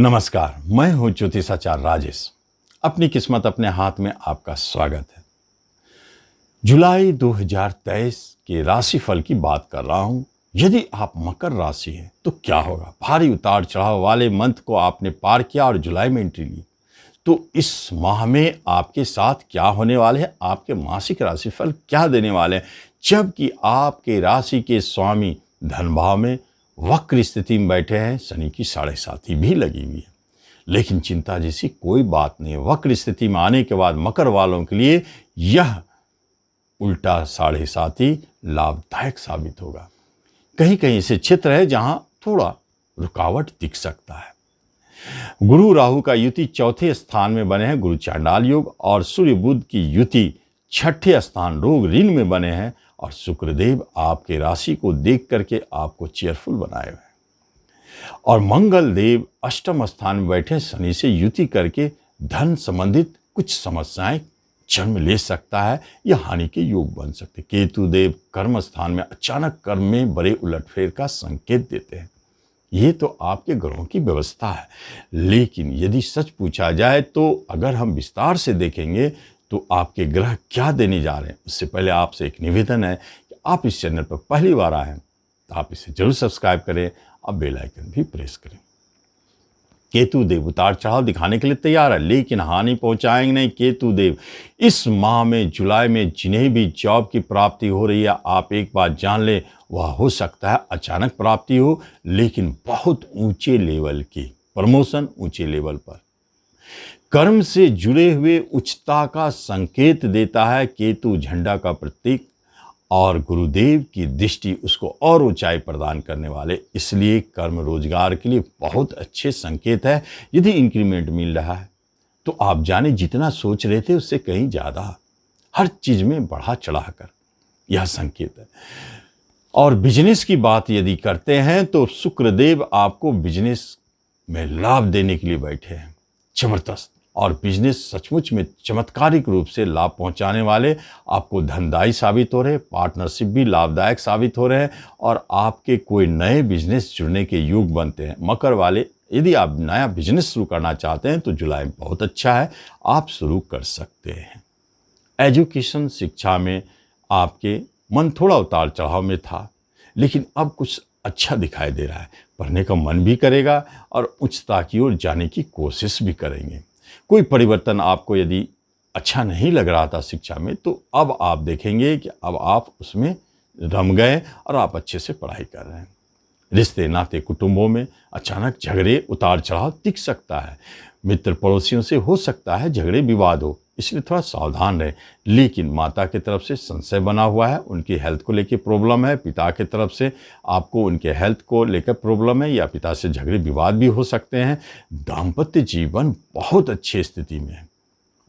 नमस्कार, मैं हूं ज्योतिषाचार्य राजेश। अपनी किस्मत अपने हाथ में आपका स्वागत है। जुलाई 2023 के राशिफल की बात कर रहा हूं। यदि आप मकर राशि हैं तो क्या होगा? भारी उतार चढ़ाव वाले मंथ को आपने पार किया और जुलाई में एंट्री ली, तो इस माह में आपके साथ क्या होने वाले हैं? आपके मासिक राशिफल क्या देने वाले हैं? जबकि आपके राशि के स्वामी धन भाव में वक्र स्थिति में बैठे हैं, शनि की 7.5 भी लगी हुई है। लेकिन चिंता जैसी कोई बात नहीं। वक्र स्थिति में आने के बाद मकर वालों के लिए यह उल्टा 7.5 लाभदायक साबित होगा। कहीं कहीं ऐसे क्षेत्र है जहां थोड़ा रुकावट दिख सकता है। गुरु राहु का युति चौथे स्थान में बने हैं, गुरु चांडाल योग, और सूर्य बुध की युति छठे स्थान रोग ऋण में बने हैं, और शुक्रदेव आपके राशि को देख करके आपको चेयरफुल बनाए हुए हैं, और मंगल देव अष्टम स्थान में बैठे शनि से युति करके धन संबंधित कुछ समस्याएं जन्म ले सकता है या हानि के योग बन सकते। केतु देव कर्म स्थान में अचानक कर्म में बड़े उलटफेर का संकेत देते हैं। ये तो आपके ग्रहों की व्यवस्था है, लेकिन यदि सच पूछा जाए तो अगर हम विस्तार से देखेंगे तो आपके ग्रह क्या देने जा रहे हैं, उससे पहले आपसे एक निवेदन है कि आप इस चैनल पर पहली बार आए हैं तो आप इसे जरूर सब्सक्राइब करें और बेल आइकन भी प्रेस करें। केतु देव उतार चढ़ाव दिखाने के लिए तैयार है, लेकिन हानि पहुंचाएंगे नहीं। केतु देव इस माह में जुलाई में जिन्हें भी जॉब की प्राप्ति हो रही है, आप एक बात जान ले, वह हो सकता है अचानक प्राप्ति हो, लेकिन बहुत ऊंचे लेवल की प्रमोशन, ऊंचे लेवल पर कर्म से जुड़े हुए उच्चता का संकेत देता है। केतु झंडा का प्रतीक और गुरुदेव की दृष्टि उसको और ऊंचाई प्रदान करने वाले, इसलिए कर्म रोजगार के लिए बहुत अच्छे संकेत है। यदि इंक्रीमेंट मिल रहा है तो आप जाने जितना सोच रहे थे उससे कहीं ज़्यादा, हर चीज़ में बढ़ा चढ़ाकर यह संकेत है। और बिजनेस की बात यदि करते हैं तो शुक्रदेव आपको बिजनेस में लाभ देने के लिए बैठे हैं, जबरदस्त, और बिजनेस सचमुच में चमत्कारिक रूप से लाभ पहुंचाने वाले आपको धनदायी साबित हो रहे हैं। पार्टनरशिप भी लाभदायक साबित हो रहे हैं, और आपके कोई नए बिजनेस जुड़ने के योग बनते हैं। मकर वाले, यदि आप नया बिजनेस शुरू करना चाहते हैं तो जुलाई में बहुत अच्छा है, आप शुरू कर सकते हैं। एजुकेशन, शिक्षा में आपके मन थोड़ा उतार चढ़ाव में था, लेकिन अब कुछ अच्छा दिखाई दे रहा है। पढ़ने का मन भी करेगा और उच्चता की ओर जाने की कोशिश भी करेंगे। कोई परिवर्तन आपको यदि अच्छा नहीं लग रहा था शिक्षा में, तो अब आप देखेंगे कि अब आप उसमें रम गए और आप अच्छे से पढ़ाई कर रहे हैं। रिश्ते नाते कुटुंबों में अचानक झगड़े उतार चढ़ाव दिख सकता है। मित्र पड़ोसियों से हो सकता है झगड़े विवाद हो, इसलिए थोड़ा सावधान रहे। लेकिन माता की तरफ से संशय बना हुआ है, उनकी हेल्थ को लेकर प्रॉब्लम है। पिता की तरफ से आपको उनके हेल्थ को लेकर प्रॉब्लम है, या पिता से झगड़े विवाद भी हो सकते हैं। दाम्पत्य जीवन बहुत अच्छी स्थिति में है,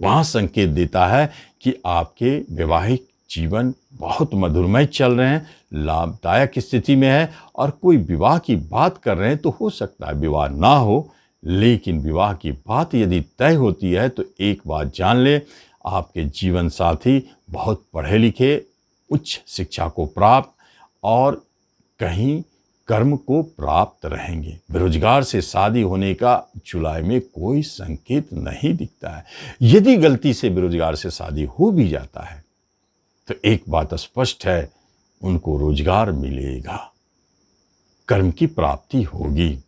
वहाँ संकेत देता है कि आपके वैवाहिक जीवन बहुत मधुरमय चल रहे हैं, लाभदायक स्थिति में है। और कोई विवाह की बात कर रहे हैं तो हो सकता है विवाह ना हो, लेकिन विवाह की बात यदि तय होती है तो एक बात जान ले, आपके जीवन साथी बहुत पढ़े लिखे, उच्च शिक्षा को प्राप्त और कहीं कर्म को प्राप्त रहेंगे। बेरोजगार से शादी होने का जुलाई में कोई संकेत नहीं दिखता है। यदि गलती से बेरोजगार से शादी हो भी जाता है तो एक बात स्पष्ट है, उनको रोजगार मिलेगा, कर्म की प्राप्ति होगी।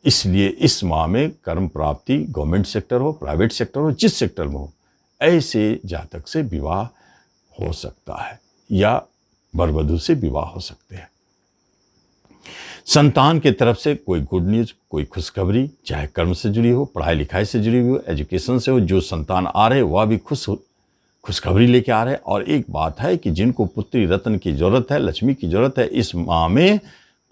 इसलिए इस माह में कर्म प्राप्ति, गवर्नमेंट सेक्टर हो, प्राइवेट सेक्टर हो, जिस सेक्टर में हो, ऐसे जातक से विवाह हो सकता है या वर-वधू से विवाह हो सकते हैं। संतान के तरफ से कोई गुड न्यूज, कोई खुशखबरी, चाहे कर्म से जुड़ी हो, पढ़ाई लिखाई से जुड़ी हुई हो, एजुकेशन से हो, जो संतान आ रहे वह भी खुशखबरी लेके आ रहे हैं। और एक बात है कि जिनको पुत्री रत्न की जरूरत है, लक्ष्मी की जरूरत है, इस माह में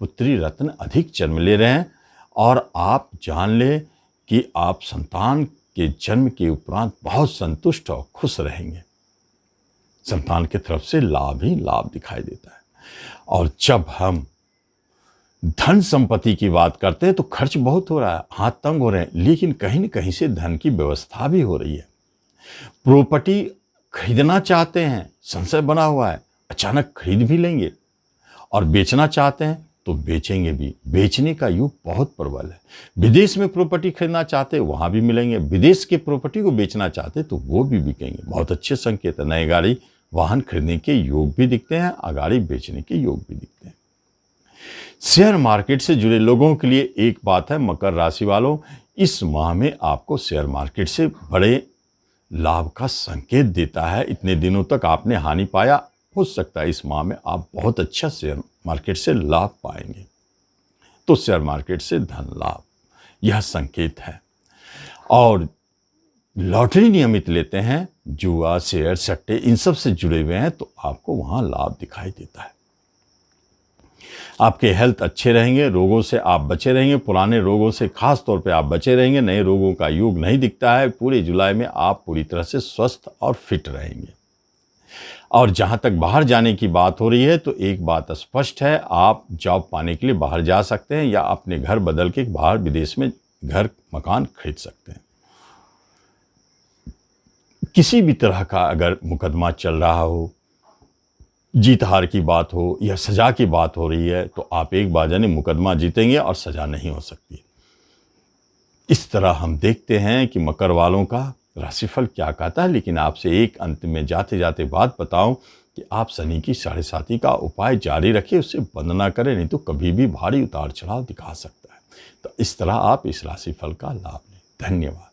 पुत्री रत्न अधिक जन्म ले रहे हैं। और आप जान ले कि आप संतान के जन्म के उपरांत बहुत संतुष्ट और खुश रहेंगे। संतान की तरफ से लाभ ही लाभ दिखाई देता है। और जब हम धन संपत्ति की बात करते हैं तो खर्च बहुत हो रहा है, हाथ तंग हो रहे हैं, लेकिन कहीं न कहीं से धन की व्यवस्था भी हो रही है। प्रॉपर्टी खरीदना चाहते हैं, संशय बना हुआ है, अचानक खरीद भी लेंगे। और बेचना चाहते हैं तो बेचेंगे भी। बेचने का युग बहुत प्रबल है। विदेश में प्रॉपर्टी खरीदना चाहते वहाँ भी मिलेंगे, विदेश के प्रॉपर्टी को बेचना चाहते तो वो भी बिकेंगे। बहुत अच्छे संकेत है। नए गाड़ी वाहन खरीदने के योग भी दिखते हैं और गाड़ी बेचने के योग भी दिखते हैं। शेयर मार्केट से जुड़े लोगों के लिए एक बात है, मकर राशि वालों, इस माह में आपको शेयर मार्केट से बड़े लाभ का संकेत देता है। इतने दिनों तक आपने हानि पाया, हो सकता है इस माह में आप बहुत अच्छा शेयर मार्केट से लाभ पाएंगे। तो शेयर मार्केट से धन लाभ, यह संकेत है। और लॉटरी नियमित लेते हैं, जुआ, शेयर, सट्टे, इन सब से जुड़े हुए हैं, तो आपको वहां लाभ दिखाई देता है। आपके हेल्थ अच्छे रहेंगे, रोगों से आप बचे रहेंगे, पुराने रोगों से खास तौर पे आप बचे रहेंगे। नए रोगों का योग नहीं दिखता है। पूरे जुलाई में आप पूरी तरह से स्वस्थ और फिट रहेंगे। और जहां तक बाहर जाने की बात हो रही है, तो एक बात स्पष्ट है, आप जॉब पाने के लिए बाहर जा सकते हैं या अपने घर बदल के बाहर विदेश में घर मकान खरीद सकते हैं। किसी भी तरह का अगर मुकदमा चल रहा हो, जीत हार की बात हो या सजा की बात हो रही है, तो आप एक बार जाने मुकदमा जीतेंगे और सजा नहीं हो सकती। इस तरह हम देखते हैं कि मकर वालों का राशिफल क्या कहता है। लेकिन आपसे एक अंत में जाते जाते बात बताऊं कि आप शनि की 7.5 का उपाय जारी रखें, उससे बंद ना करें, नहीं तो कभी भी भारी उतार चढ़ाव दिखा सकता है। तो इस तरह आप इस राशिफल का लाभ लें। धन्यवाद।